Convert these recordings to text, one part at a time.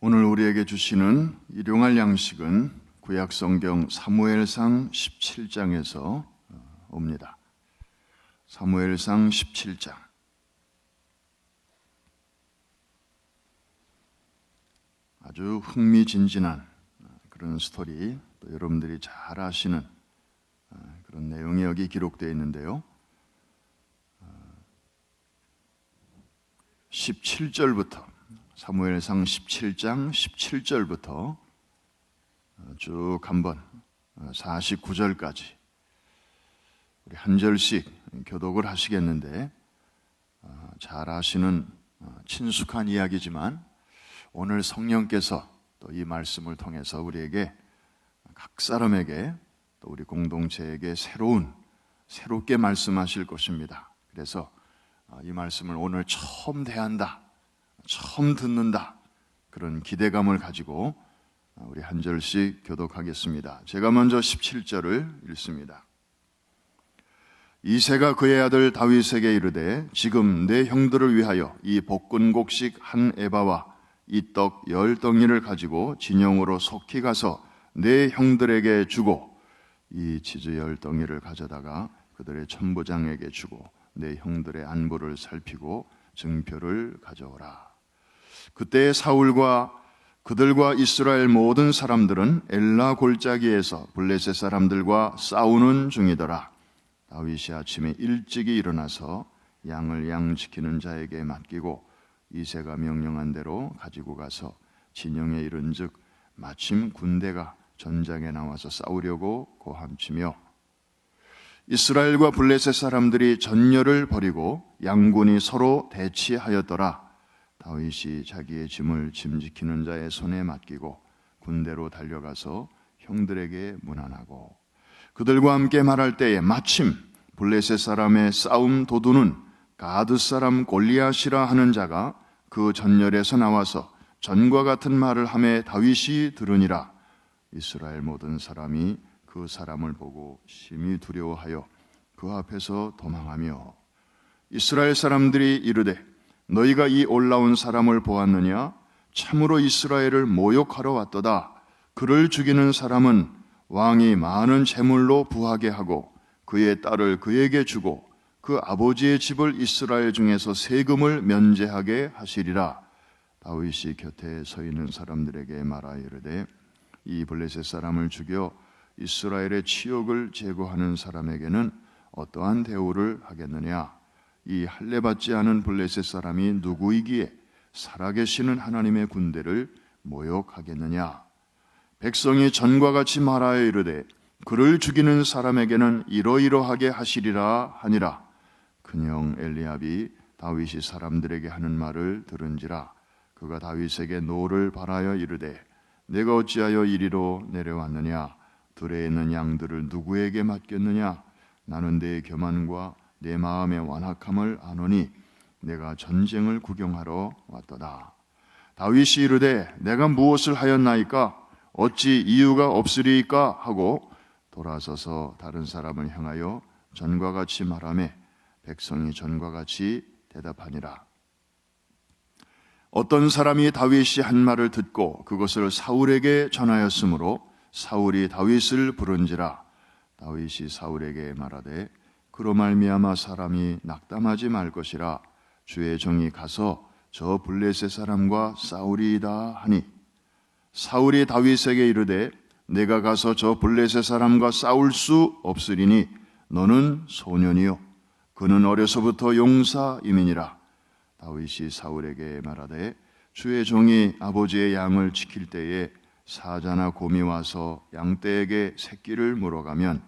오늘 우리에게 주시는 일용할 양식은 구약성경 사무엘상 17장에서 옵니다. 사무엘상 17장. 아주 흥미진진한 그런 스토리, 또 여러분들이 잘 아시는 그런 내용이 여기 기록되어 있는데요. 17절부터 사무엘상 17장 17절부터 쭉 한번 49절까지 우리 한 절씩 교독을 하시겠는데, 잘 아시는 친숙한 이야기지만 오늘 성령께서 또 이 말씀을 통해서 우리에게, 각 사람에게, 또 우리 공동체에게 새롭게 말씀하실 것입니다. 그래서 이 말씀을 오늘 처음 대한다, 처음 듣는다, 그런 기대감을 가지고 우리 한 절씩 교독하겠습니다. 제가 먼저 17절을 읽습니다. 이새가 그의 아들 다윗에게 이르되, 지금 내 형들을 위하여 이 볶은곡식 한 에바와 이 떡 10덩이를 가지고 진영으로 속히 가서 내 형들에게 주고, 이 치즈 10덩이를 가져다가 그들의 천부장에게 주고 내 형들의 안부를 살피고 증표를 가져오라. 그때 사울과 그들과 이스라엘 모든 사람들은 엘라 골짜기에서 블레셋 사람들과 싸우는 중이더라. 다윗이 아침에 일찍이 일어나서 양을 양 지키는 자에게 맡기고 이새가 명령한 대로 가지고 가서 진영에 이른즉 마침 군대가 전장에 나와서 싸우려고 고함치며, 이스라엘과 블레셋 사람들이 전열을 벌이고 양군이 서로 대치하였더라. 다윗이 자기의 짐을 짐지키는 자의 손에 맡기고 군대로 달려가서 형들에게 문안하고, 그들과 함께 말할 때에 마침 블레셋 사람의 싸움 도두는 가드 사람 골리앗이라 하는 자가 그 전열에서 나와서 전과 같은 말을 하매 다윗이 들으니라. 이스라엘 모든 사람이 그 사람을 보고 심히 두려워하여 그 앞에서 도망하며, 이스라엘 사람들이 이르되, 너희가 이 올라온 사람을 보았느냐? 참으로 이스라엘을 모욕하러 왔도다. 그를 죽이는 사람은 왕이 많은 재물로 부하게 하고 그의 딸을 그에게 주고 그 아버지의 집을 이스라엘 중에서 세금을 면제하게 하시리라. 다윗이 곁에 서 있는 사람들에게 말하여 이르되, 이 블레셋 사람을 죽여 이스라엘의 치욕을 제거하는 사람에게는 어떠한 대우를 하겠느냐? 이 할례받지 않은 블레셋 사람이 누구이기에 살아계시는 하나님의 군대를 모욕하겠느냐? 백성이 전과 같이 말하여 이르되, 그를 죽이는 사람에게는 이러이러하게 하시리라 하니라. 그녕 엘리압이 다윗이 사람들에게 하는 말을 들은지라. 그가 다윗에게 노를 바라여 이르되, 내가 어찌하여 이리로 내려왔느냐? 들에 있는 양들을 누구에게 맡겼느냐? 나는 내 교만과 내 마음의 완악함을 아노니 내가 전쟁을 구경하러 왔도다. 다윗이 이르되, 내가 무엇을 하였나이까? 어찌 이유가 없으리이까? 하고 돌아서서 다른 사람을 향하여 전과 같이 말하매 백성이 전과 같이 대답하니라. 어떤 사람이 다윗이 한 말을 듣고 그것을 사울에게 전하였으므로 사울이 다윗을 부른지라. 다윗이 사울에게 말하되, 그로 말미암아 사람이 낙담하지 말 것이라. 주의 종이 가서 저 블레셋 사람과 싸우리이다 하니, 사울이 다윗에게 이르되, 내가 가서 저 블레셋 사람과 싸울 수 없으리니 너는 소년이요 그는 어려서부터 용사임이니라. 다윗이 사울에게 말하되, 주의 종이 아버지의 양을 지킬 때에 사자나 곰이 와서 양떼에게 새끼를 물어가면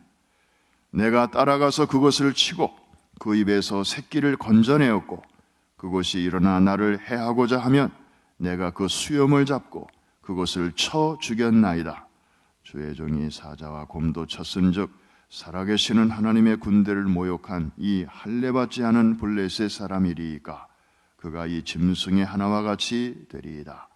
내가 따라가서 그것을 치고 그 입에서 새끼를 건져내었고, 그것이 일어나 나를 해하고자 하면 내가 그 수염을 잡고 그것을 쳐 죽였나이다. 주의 종이 사자와 곰도 쳤은즉 살아계시는 하나님의 군대를 모욕한 이 할례받지 않은 블레셋 사람이리이까? 그가 이 짐승의 하나와 같이 되리이다.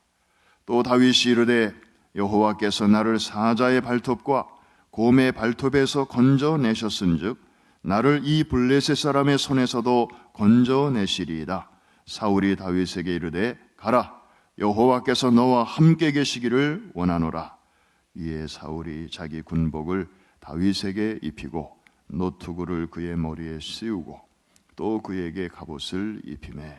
또 다윗이 이르되, 여호와께서 나를 사자의 발톱과 곰의 발톱에서 건져내셨은즉 나를 이 블레셋 사람의 손에서도 건져내시리이다. 사울이 다윗에게 이르되, 가라, 여호와께서 너와 함께 계시기를 원하노라. 이에 사울이 자기 군복을 다윗에게 입히고 노투구를 그의 머리에 씌우고 또 그에게 갑옷을 입히매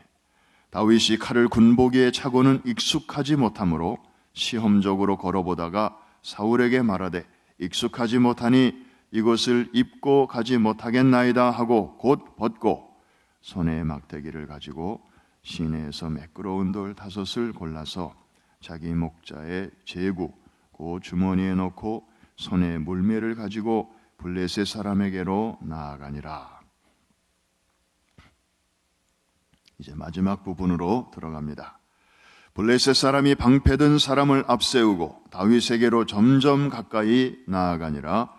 다윗이 칼을 군복에 차고는 익숙하지 못하므로 시험적으로 걸어보다가 사울에게 말하되 익숙하지 못하니 이것을 입고 가지 못하겠나이다 하고 곧 벗고 손에 막대기를 가지고 시내에서 매끄러운 돌 5을 골라서 자기 목자의 제구 그 주머니에 넣고 손에 물매를 가지고 블레셋 사람에게로 나아가니라. 이제 마지막 부분으로 들어갑니다. 블레셋 사람이 방패든 사람을 앞세우고 다윗에게로 점점 가까이 나아가니라.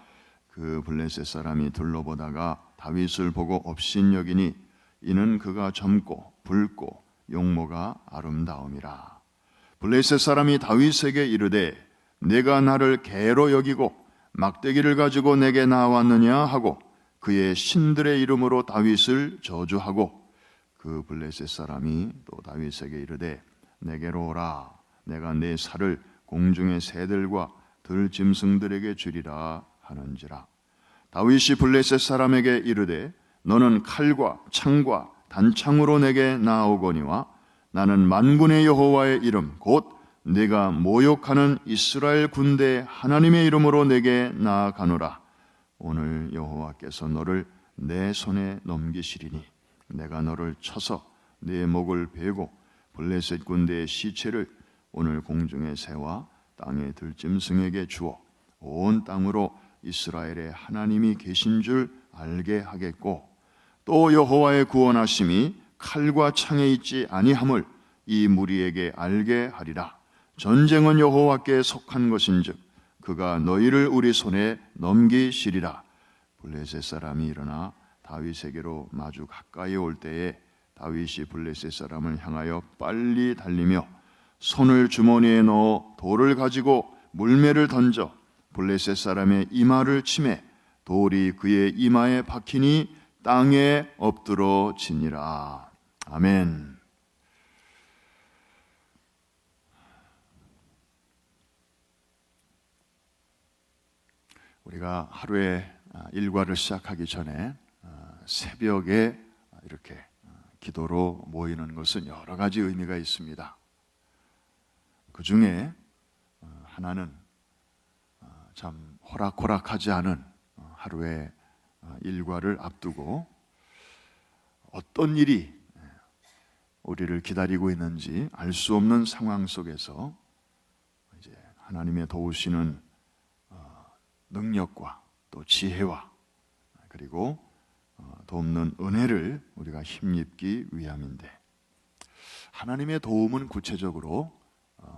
그 블레셋 사람이 둘러보다가 다윗을 보고 업신여기니 이는 그가 젊고 붉고 용모가 아름다움이라. 블레셋 사람이 다윗에게 이르되 내가 나를 개로 여기고 막대기를 가지고 내게 나왔느냐 하고 그의 신들의 이름으로 다윗을 저주하고 그 블레셋 사람이 또 다윗에게 이르되 내게로 오라. 내가 내 살을 공중의 새들과 들짐승들에게 주리라 하는지라. 다윗이 블레셋 사람에게 이르되 너는 칼과 창과 단창으로 내게 나아오거니와 나는 만군의 여호와의 이름 곧 내가 모욕하는 이스라엘 군대 하나님의 이름으로 내게 나아가노라. 오늘 여호와께서 너를 내 손에 넘기시리니 내가 너를 쳐서 내 목을 베고 블레셋 군대의 시체를 오늘 공중의 새와 땅의 들짐승에게 주어 온 땅으로 이스라엘의 하나님이 계신 줄 알게 하겠고 또 여호와의 구원하심이 칼과 창에 있지 아니함을 이 무리에게 알게 하리라. 전쟁은 여호와께 속한 것인즉 그가 너희를 우리 손에 넘기시리라. 블레셋 사람이 일어나 다윗에게로 마주 가까이 올 때에 다윗이 블레셋 사람을 향하여 빨리 달리며 손을 주머니에 넣어 돌을 가지고 물매를 던져 블레셋 사람의 이마를 치매 돌이 그의 이마에 박히니 땅에 엎드러지니라. 아멘. 우리가 하루에 일과를 시작하기 전에 새벽에 이렇게 기도로 모이는 것은 여러 가지 의미가 있습니다. 그 중에 하나는 참 호락호락하지 않은 하루의 일과를 앞두고 어떤 일이 우리를 기다리고 있는지 알 수 없는 상황 속에서 이제 하나님의 도우시는 능력과 또 지혜와 그리고 돕는 은혜를 우리가 힘입기 위함인데 하나님의 도움은 구체적으로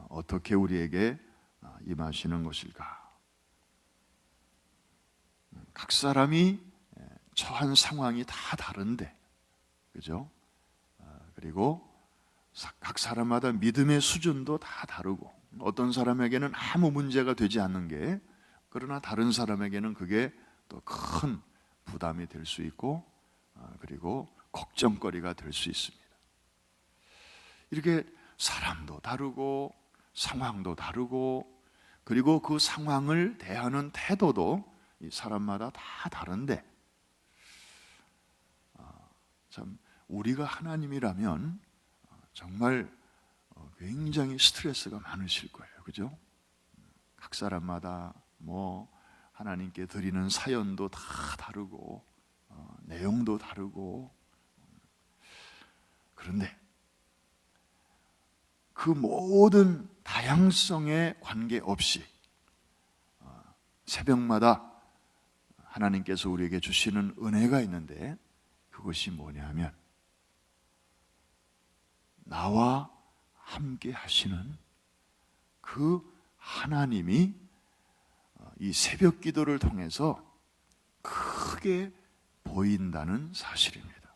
어떻게 우리에게 임하시는 것일까? 각 사람이 처한 상황이 다 다른데, 그죠? 그리고 각 사람마다 믿음의 수준도 다 다르고 어떤 사람에게는 아무 문제가 되지 않는 게 그러나 다른 사람에게는 그게 또 큰 부담이 될 수 있고 그리고 걱정거리가 될 수 있습니다. 이렇게 사람도 다르고 상황도 다르고 그리고 그 상황을 대하는 태도도 이 사람마다 다 다른데 참 우리가 하나님이라면 정말 굉장히 스트레스가 많으실 거예요. 그죠? 각 사람마다 뭐 하나님께 드리는 사연도 다 다르고 내용도 다르고 그런데 그 모든 다양성에 관계없이 새벽마다 하나님께서 우리에게 주시는 은혜가 있는데 그것이 뭐냐면 나와 함께 하시는 그 하나님이 이 새벽 기도를 통해서 크게 보인다는 사실입니다.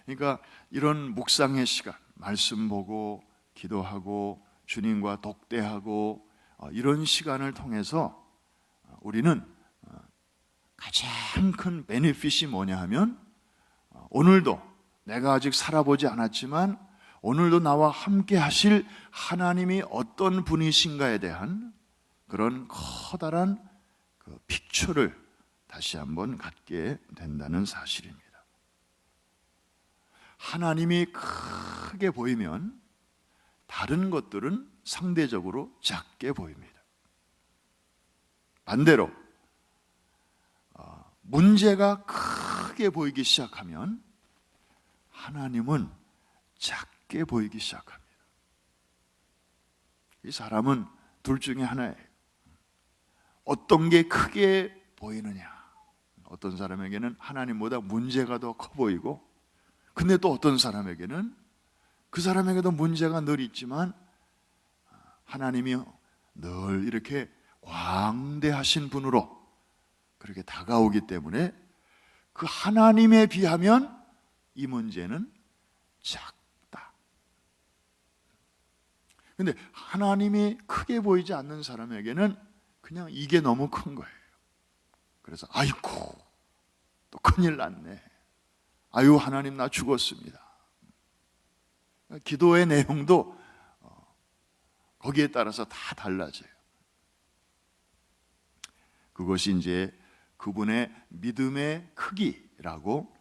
그러니까 이런 묵상의 시간, 말씀 보고 기도하고 주님과 독대하고 이런 시간을 통해서 우리는 가장 큰 베네핏이 뭐냐 하면 오늘도 내가 아직 살아보지 않았지만 오늘도 나와 함께 하실 하나님이 어떤 분이신가에 대한 그런 커다란 그 픽처를 다시 한번 갖게 된다는 사실입니다. 하나님이 크게 보이면 다른 것들은 상대적으로 작게 보입니다. 반대로 문제가 크게 보이기 시작하면 하나님은 작게 보이기 시작합니다. 이 사람은 둘 중에 하나예요. 어떤 게 크게 보이느냐. 어떤 사람에게는 하나님보다 문제가 더 커 보이고, 근데 또 어떤 사람에게는 그 사람에게도 문제가 늘 있지만 하나님이 늘 이렇게 광대하신 분으로 그렇게 다가오기 때문에 그 하나님에 비하면 이 문제는 작다. 근데 하나님이 크게 보이지 않는 사람에게는 그냥 이게 너무 큰 거예요. 그래서 아이고 또 큰일 났네. 아유 하나님 나 죽었습니다. 기도의 내용도 거기에 따라서 다 달라져요. 그것이 이제 그분의 믿음의 크기라고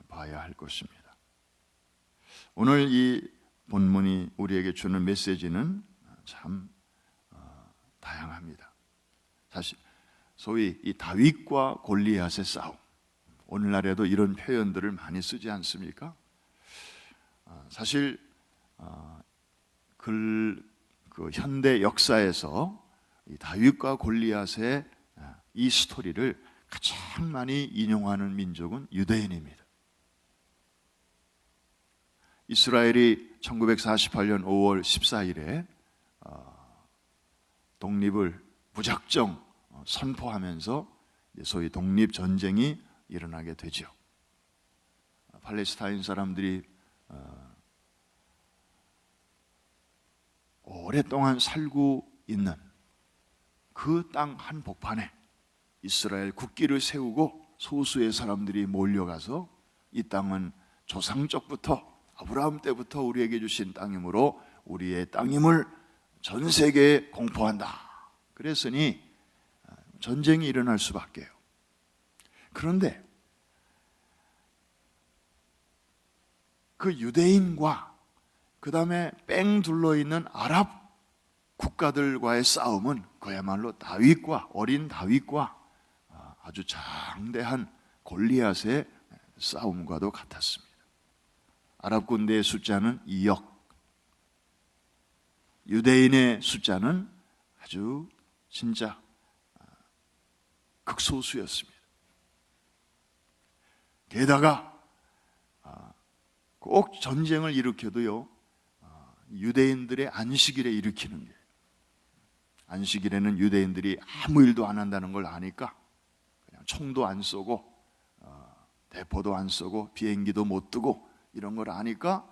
봐야 할 것입니다. 오늘 이 본문이 우리에게 주는 메시지는 참 다양합니다. 사실 소위 이 다윗과 골리앗의 싸움, 오늘날에도 이런 표현들을 많이 쓰지 않습니까? 사실 그 현대 역사에서 이 다윗과 골리앗의 이 스토리를 가장 많이 인용하는 민족은 유대인입니다. 이스라엘이 1948년 5월 14일에 독립을 무작정 선포하면서 소위 독립전쟁이 일어나게 되죠. 팔레스타인 사람들이 오랫동안 살고 있는 그 땅 한복판에 이스라엘 국기를 세우고 소수의 사람들이 몰려가서 이 땅은 조상적부터 아브라함 때부터 우리에게 주신 땅이므로 우리의 땅임을 전 세계에 공포한다. 그랬으니 전쟁이 일어날 수밖에요. 그런데 그 유대인과 그 다음에 뺑 둘러있는 아랍 국가들과의 싸움은 그야말로 다윗과 어린 다윗과 아주 장대한 골리앗의 싸움과도 같았습니다. 아랍 군대의 숫자는 2억, 유대인의 숫자는 아주 진짜 극소수였습니다. 게다가 꼭 전쟁을 일으켜도요, 유대인들의 안식일에 일으키는 게, 안식일에는 유대인들이 아무 일도 안 한다는 걸 아니까 그냥 총도 안 쏘고 대포도 안 쏘고 비행기도 못 뜨고 이런 걸 아니까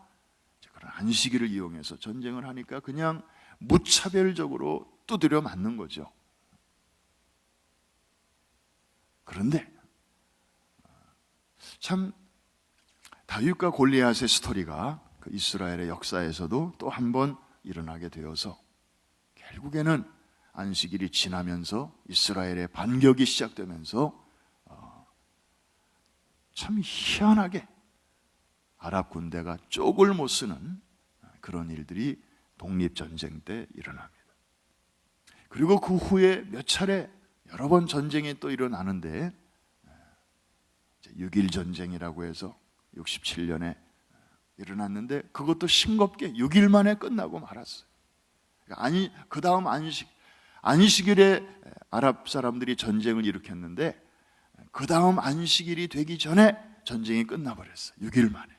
그런 안식일을 이용해서 전쟁을 하니까 그냥 무차별적으로 두드려 맞는 거죠. 그런데 참 다윗과 골리앗의 스토리가 그 이스라엘의 역사에서도 또 한 번 일어나게 되어서 결국에는 안식일이 지나면서 이스라엘의 반격이 시작되면서 참 희한하게 아랍 군대가 쪽을 못 쓰는 그런 일들이 독립전쟁 때 일어납니다. 그리고 그 후에 몇 차례 여러 번 전쟁이 또 일어나는데 6.1 전쟁이라고 해서 67년에 일어났는데 그것도 싱겁게 6일 만에 끝나고 말았어요. 아니, 그 다음 안식일에 아랍 사람들이 전쟁을 일으켰는데 그 다음 안식일이 되기 전에 전쟁이 끝나버렸어요. 6일 만에.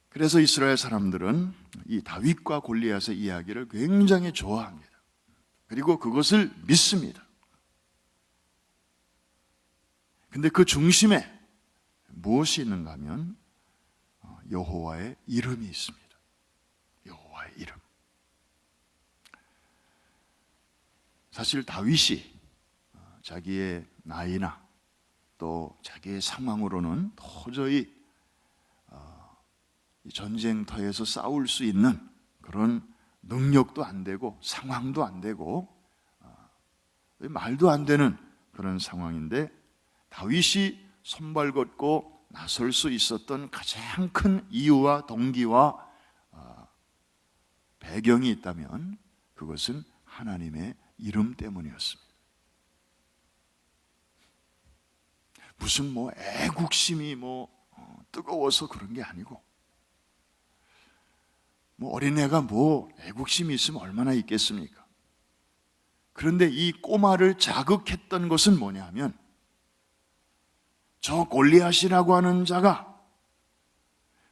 그래서 이스라엘 사람들은 이 다윗과 골리앗의 이야기를 굉장히 좋아합니다. 그리고 그것을 믿습니다. 근데 그 중심에 무엇이 있는가 하면 여호와의 이름이 있습니다. 여호와의 이름. 사실 다윗이 자기의 나이나 또 자기의 상황으로는 도저히 전쟁터에서 싸울 수 있는 그런 능력도 안 되고 상황도 안 되고 말도 안 되는 그런 상황인데, 다윗이 손발 걷고 나설 수 있었던 가장 큰 이유와 동기와 배경이 있다면 그것은 하나님의 이름 때문이었습니다. 무슨 애국심이 뜨거워서 그런 게 아니고, 어린애가 애국심이 있으면 얼마나 있겠습니까? 그런데 이 꼬마를 자극했던 것은 뭐냐 하면, 저 골리앗이라고 하는 자가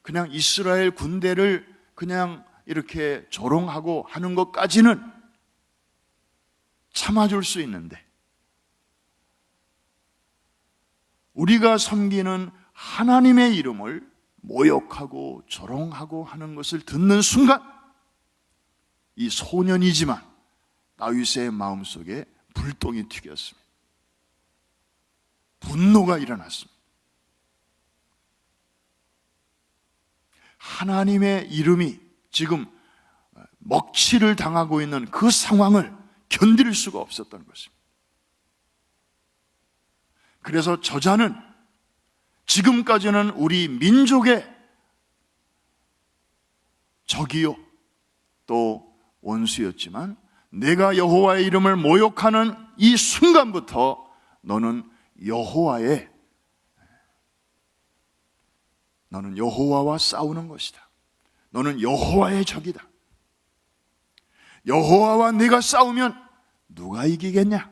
그냥 이스라엘 군대를 그냥 이렇게 조롱하고 하는 것까지는 참아줄 수 있는데, 우리가 섬기는 하나님의 이름을 모욕하고 조롱하고 하는 것을 듣는 순간, 이 소년이지만 다윗의 마음속에 불똥이 튀겼습니다. 분노가 일어났습니다. 하나님의 이름이 지금 먹칠을 당하고 있는 그 상황을 견딜 수가 없었던 것입니다. 그래서 저자는 지금까지는 우리 민족의 적이요 또 원수였지만, 내가 여호와의 이름을 모욕하는 이 순간부터 너는 여호와와 싸우는 것이다. 너는 여호와의 적이다. 여호와와 네가 싸우면 누가 이기겠냐?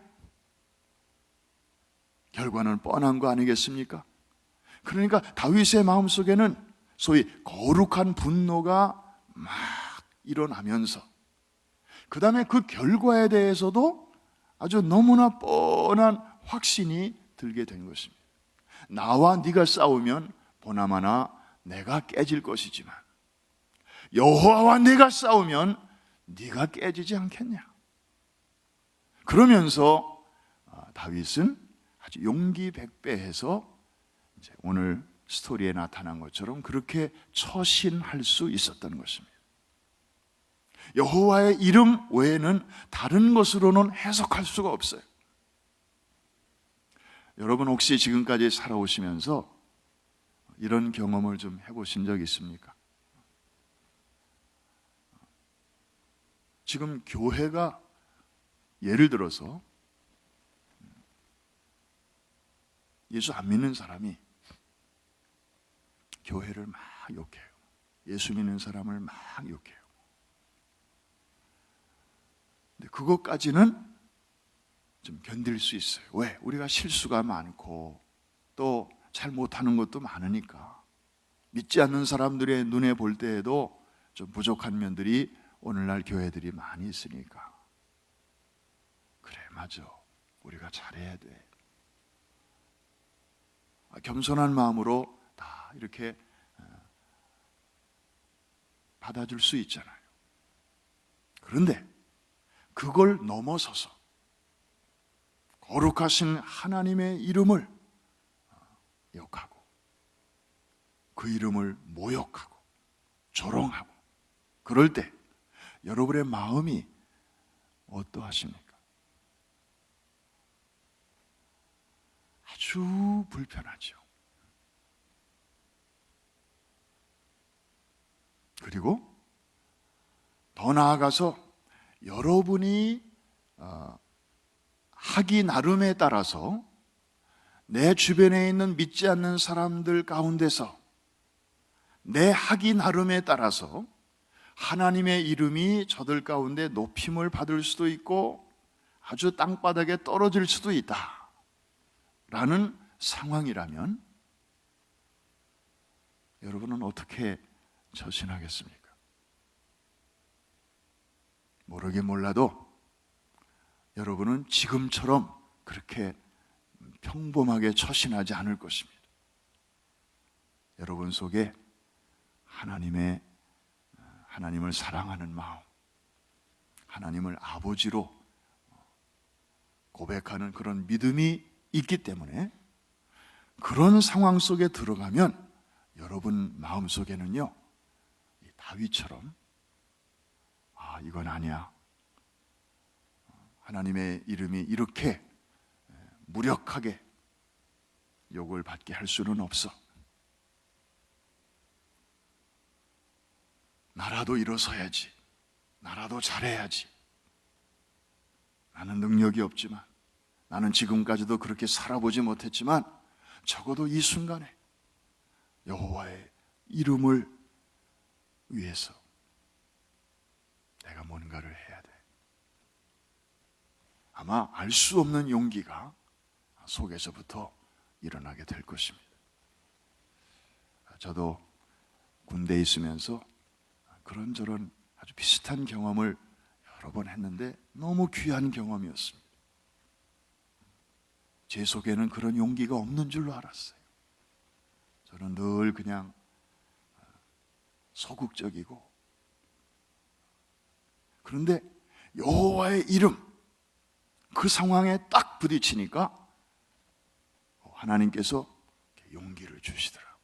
결과는 뻔한 거 아니겠습니까? 그러니까 다윗의 마음속에는 소위 거룩한 분노가 막 일어나면서, 그 다음에 그 결과에 대해서도 아주 너무나 뻔한 확신이 들게 된 것입니다. 나와 네가 싸우면 보나마나 내가 깨질 것이지만 여호와와 네가 싸우면 네가 깨지지 않겠냐? 그러면서 다윗은 아주 용기 백배해서 이제 오늘 스토리에 나타난 것처럼 그렇게 처신할 수 있었던 것입니다. 여호와의 이름 외에는 다른 것으로는 해석할 수가 없어요. 여러분 혹시 지금까지 살아오시면서 이런 경험을 좀 해보신 적 있습니까? 지금 교회가 예를 들어서 예수 안 믿는 사람이 교회를 막 욕해요. 예수 믿는 사람을 막 욕해요. 근데 그것까지는 좀 견딜 수 있어요. 왜? 우리가 실수가 많고 또 잘 못하는 것도 많으니까. 믿지 않는 사람들의 눈에 볼 때에도 좀 부족한 면들이 오늘날 교회들이 많이 있으니까. 그래, 맞아. 우리가 잘해야 돼. 겸손한 마음으로 다 이렇게 받아줄 수 있잖아요. 그런데 그걸 넘어서서 거룩하신 하나님의 이름을 욕하고 그 이름을 모욕하고 조롱하고 그럴 때 여러분의 마음이 어떠하십니까? 아주 불편하죠. 그리고 더 나아가서 여러분이 하기 나름에 따라서 내 주변에 있는 믿지 않는 사람들 가운데서 내 하기 나름에 따라서 하나님의 이름이 저들 가운데 높임을 받을 수도 있고 아주 땅바닥에 떨어질 수도 있다 라는 상황이라면 여러분은 어떻게 처신하겠습니까? 모르긴 몰라도 여러분은 지금처럼 그렇게 평범하게 처신하지 않을 것입니다. 여러분 속에 하나님을 사랑하는 마음, 하나님을 아버지로 고백하는 그런 믿음이 있기 때문에 그런 상황 속에 들어가면 여러분 마음 속에는요 다윗처럼 이건 아니야. 하나님의 이름이 이렇게 무력하게 욕을 받게 할 수는 없어. 나라도 일어서야지. 나라도 잘해야지. 나는 능력이 없지만, 나는 지금까지도 그렇게 살아보지 못했지만 적어도 이 순간에 여호와의 이름을 위해서 내가 뭔가를 해야 돼. 아마 알 수 없는 용기가 속에서부터 일어나게 될 것입니다. 저도 군대에 있으면서 그런저런 아주 비슷한 경험을 여러 번 했는데 너무 귀한 경험이었습니다. 제 속에는 그런 용기가 없는 줄로 알았어요. 저는 늘 그냥 소극적이고, 그런데 여호와의 이름, 그 상황에 딱 부딪히니까 하나님께서 용기를 주시더라고요.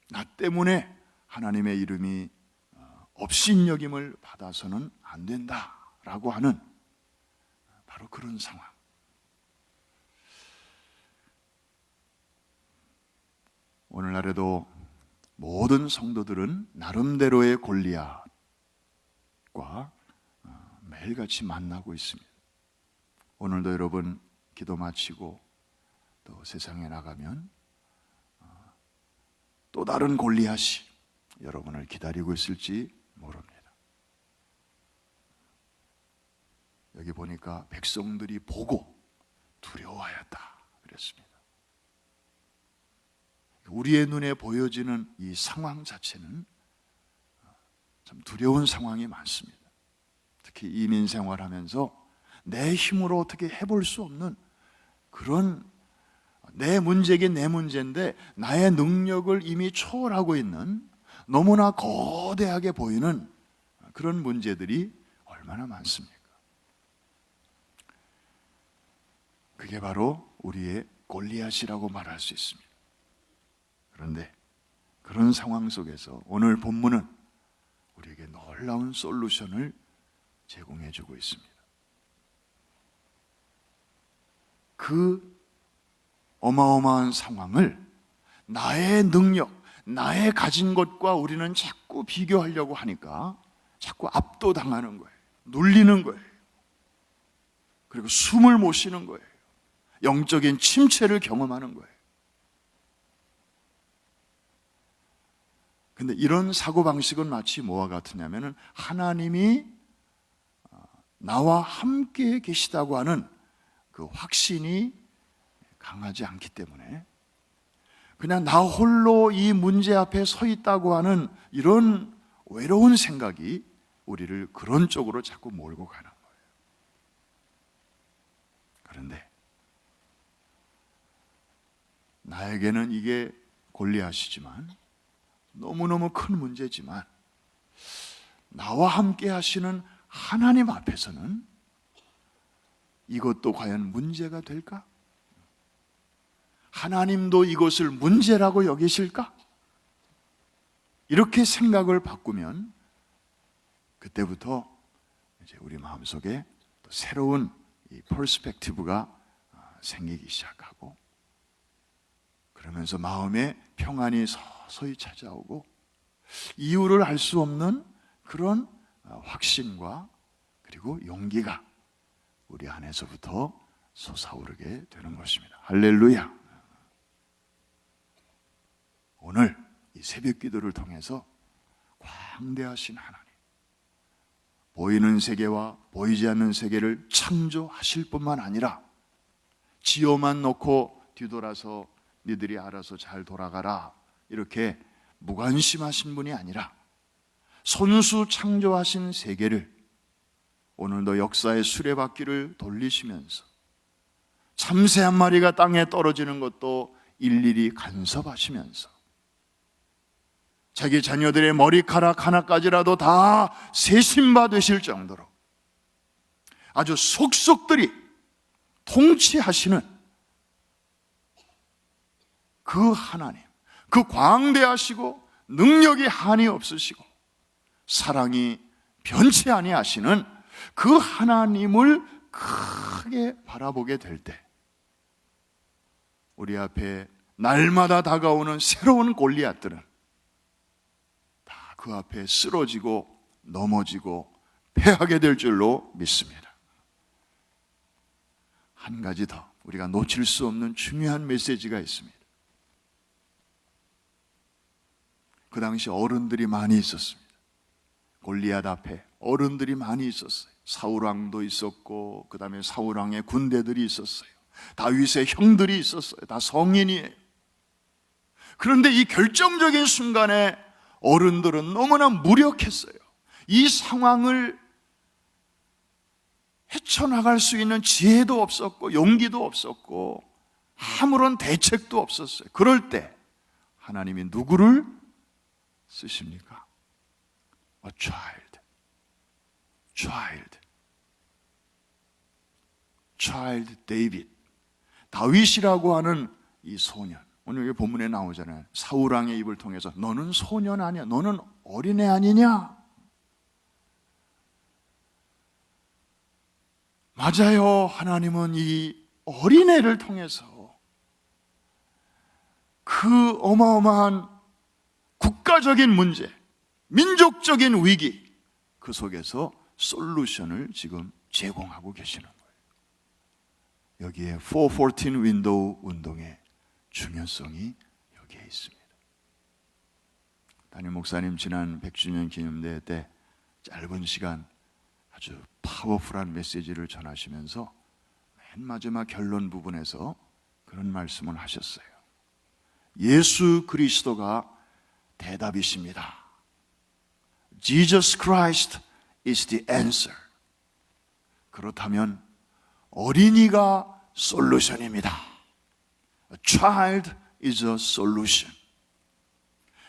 나 때문에 하나님의 이름이 업신여김을 받아서는 안 된다라고 하는 바로 그런 상황. 오늘날에도 모든 성도들은 나름대로의 골리앗과 매일같이 만나고 있습니다. 오늘도 여러분 기도 마치고 또 세상에 나가면 또 다른 골리앗이 여러분을 기다리고 있을지 모릅니다. 여기 보니까 백성들이 보고 두려워하였다 그랬습니다. 우리의 눈에 보여지는 이 상황 자체는 참 두려운 상황이 많습니다. 특히 이민 생활하면서 내 힘으로 어떻게 해볼 수 없는 그런, 내 문제긴 내 문제인데 나의 능력을 이미 초월하고 있는 너무나 거대하게 보이는 그런 문제들이 얼마나 많습니까? 그게 바로 우리의 골리앗이라고 말할 수 있습니다. 그런데 그런 상황 속에서 오늘 본문은 우리에게 놀라운 솔루션을 제공해 주고 있습니다. 그 어마어마한 상황을 나의 능력, 나의 가진 것과 우리는 자꾸 비교하려고 하니까 자꾸 압도당하는 거예요. 눌리는 거예요. 그리고 숨을 못 쉬는 거예요. 영적인 침체를 경험하는 거예요. 근데 이런 사고방식은 마치 뭐와 같으냐면은 하나님이 나와 함께 계시다고 하는 그 확신이 강하지 않기 때문에 그냥 나 홀로 이 문제 앞에 서 있다고 하는 이런 외로운 생각이 우리를 그런 쪽으로 자꾸 몰고 가는 거예요. 그런데 나에게는 이게 골리앗이지만 너무너무 큰 문제지만 나와 함께 하시는 하나님 앞에서는 이것도 과연 문제가 될까? 하나님도 이것을 문제라고 여기실까? 이렇게 생각을 바꾸면 그때부터 이제 우리 마음속에 또 새로운 이 퍼스펙티브가 생기기 시작하고, 그러면서 마음에 평안이 서서히 찾아오고 이유를 알 수 없는 그런 확신과 그리고 용기가 우리 안에서부터 솟아오르게 되는 것입니다. 할렐루야. 오늘 이 새벽 기도를 통해서 광대하신 하나님, 보이는 세계와 보이지 않는 세계를 창조하실 뿐만 아니라 지어만 놓고 뒤돌아서 니들이 알아서 잘 돌아가라 이렇게 무관심하신 분이 아니라 손수 창조하신 세계를 오늘도 역사의 수레바퀴를 돌리시면서 참새 한 마리가 땅에 떨어지는 것도 일일이 간섭하시면서 자기 자녀들의 머리카락 하나까지라도 다 세심받으실 정도로 아주 속속들이 통치하시는 그 하나님, 그 광대하시고 능력이 한이 없으시고 사랑이 변치 아니하시는 그 하나님을 크게 바라보게 될 때, 우리 앞에 날마다 다가오는 새로운 골리앗들은 다 그 앞에 쓰러지고 넘어지고 패하게 될 줄로 믿습니다. 한 가지 더 우리가 놓칠 수 없는 중요한 메시지가 있습니다. 그 당시 어른들이 많이 있었습니다. 골리앗 앞에 어른들이 많이 있었어요. 사울왕도 있었고, 그 다음에 사울왕의 군대들이 있었어요. 다윗의 형들이 있었어요. 다 성인이에요. 그런데 이 결정적인 순간에 어른들은 너무나 무력했어요. 이 상황을 헤쳐나갈 수 있는 지혜도 없었고 용기도 없었고 아무런 대책도 없었어요. 그럴 때 하나님이 누구를 쓰십니까? A child David. 다윗이라고 하는 이 소년, 오늘 여기 본문에 나오잖아요. 사울왕의 입을 통해서 너는 소년 아니야, 너는 어린애 아니냐? 맞아요. 하나님은 이 어린애를 통해서 그 어마어마한 국가적인 문제, 민족적인 위기, 그 속에서 솔루션을 지금 제공하고 계시는 거예요. 여기에 414 윈도우 운동의 중요성이 여기에 있습니다. 담임 목사님 지난 100주년 기념대회 때 짧은 시간 아주 파워풀한 메시지를 전하시면서 맨 마지막 결론 부분에서 그런 말씀을 하셨어요. 예수 그리스도가 대답이십니다. Jesus Christ is the answer. 그렇다면 어린이가 솔루션입니다. A child is a solution.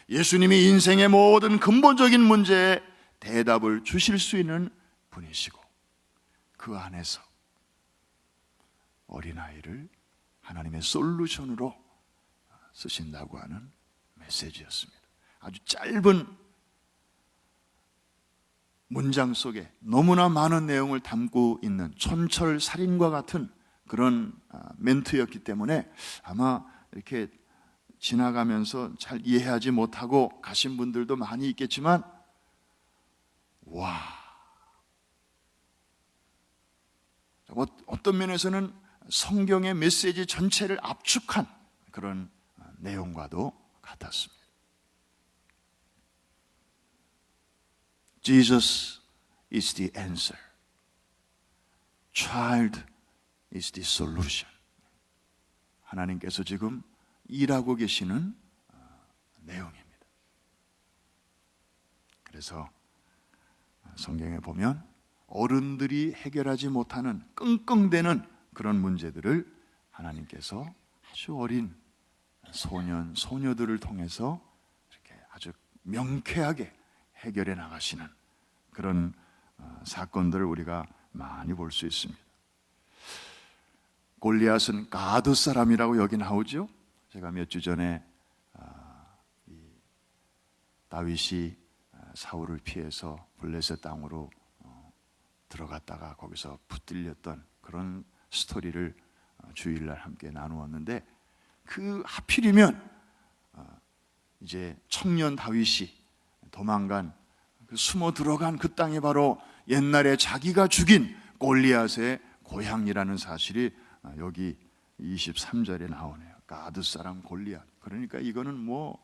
예수님이 인생의 모든 근본적인 문제에 대답을 주실 수 있는 분이시고, 그 안에서 어린아이를 하나님의 솔루션으로 쓰신다고 하는 메시지였습니다. 아주 짧은 문장 속에 너무나 많은 내용을 담고 있는 촌철살인과 같은 그런 멘트였기 때문에 아마 이렇게 지나가면서 잘 이해하지 못하고 가신 분들도 많이 있겠지만, 와, 어떤 면에서는 성경의 메시지 전체를 압축한 그런 내용과도 같았습니다. Jesus is the answer. Child is the solution. 하나님께서 지금 일하고 계시는 내용입니다. 그래서 성경에 보면 어른들이 해결하지 못하는 끙끙대는 그런 문제들을 하나님께서 아주 어린 소년, 소녀들을 통해서 이렇게 아주 명쾌하게 해결해 나가시는 그런 사건들을 우리가 많이 볼 수 있습니다. 골리앗은 가드 사람이라고 여기 나오죠. 제가 몇 주 전에 다윗이 사울을 피해서 블레셋 땅으로 들어갔다가 거기서 붙들렸던 그런 스토리를 주일날 함께 나누었는데, 그 하필이면 이제 청년 다윗이 도망간, 숨어 들어간 그 땅이 바로 옛날에 자기가 죽인 골리앗의 고향이라는 사실이 여기 23절에 나오네요. 가드 사람 골리앗. 그러니까 이거는 뭐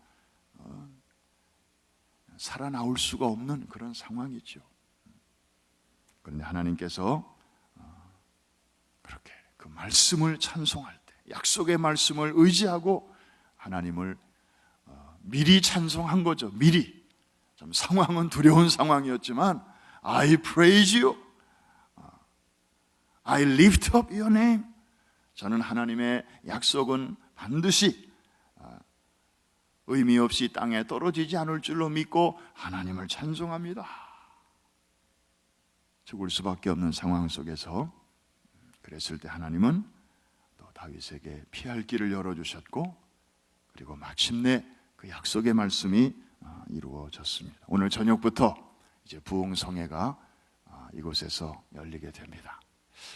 살아나올 수가 없는 그런 상황이죠. 그런데 하나님께서 그렇게 그 말씀을 찬송할 때, 약속의 말씀을 의지하고 하나님을 미리 찬송한 거죠. 미리. 좀 상황은 두려운 상황이었지만 I praise you, I lift up your name. 저는 하나님의 약속은 반드시 의미 없이 땅에 떨어지지 않을 줄로 믿고 하나님을 찬송합니다. 죽을 수밖에 없는 상황 속에서 그랬을 때 하나님은 또 다윗에게 피할 길을 열어주셨고, 그리고 마침내 그 약속의 말씀이 이루어졌습니다. 오늘 저녁부터 이제 부흥성회가 이곳에서 열리게 됩니다.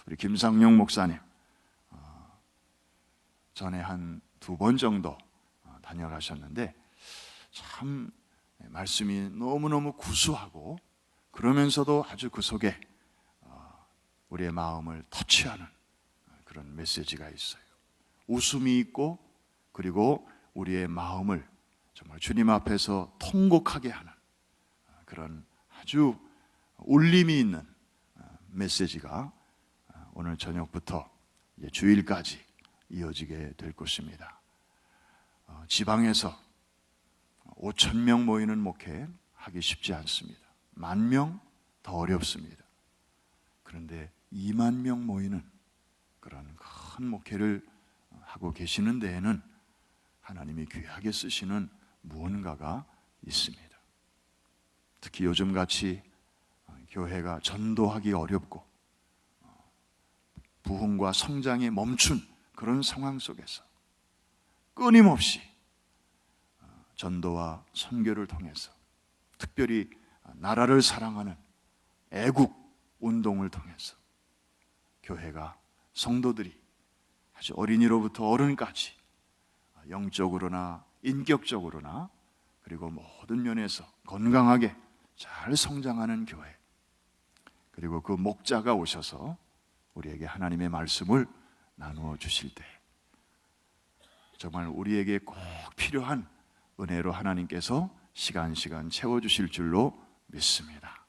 우리 김상용 목사님 전에 한 2번 정도 다녀가셨는데 참 말씀이 너무너무 구수하고 그러면서도 아주 그 속에 우리의 마음을 터치하는 그런 메시지가 있어요. 웃음이 있고 그리고 우리의 마음을 정말 주님 앞에서 통곡하게 하는 그런 아주 울림이 있는 메시지가 오늘 저녁부터 이제 주일까지 이어지게 될 것입니다. 지방에서 5,000명 모이는 목회 하기 쉽지 않습니다. 10,000명 더 어렵습니다. 그런데 20,000명 모이는 그런 큰 목회를 하고 계시는 데에는 하나님이 귀하게 쓰시는 무언가가 있습니다. 특히 요즘같이 교회가 전도하기 어렵고 부흥과 성장이 멈춘 그런 상황 속에서 끊임없이 전도와 선교를 통해서 특별히 나라를 사랑하는 애국 운동을 통해서 교회가 성도들이 아주 어린이로부터 어른까지 영적으로나 인격적으로나 그리고 모든 면에서 건강하게 잘 성장하는 교회, 그리고 그 목자가 오셔서 우리에게 하나님의 말씀을 나누어 주실 때 정말 우리에게 꼭 필요한 은혜로 하나님께서 시간 채워주실 줄로 믿습니다.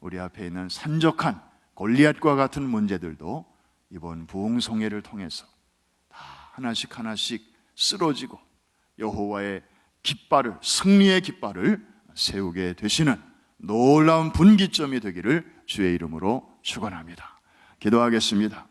우리 앞에 있는 산적한 골리앗과 같은 문제들도 이번 부흥성회를 통해서 다 하나씩 쓰러지고 여호와의 깃발을, 승리의 깃발을 세우게 되시는 놀라운 분기점이 되기를 주의 이름으로 축원합니다. 기도하겠습니다.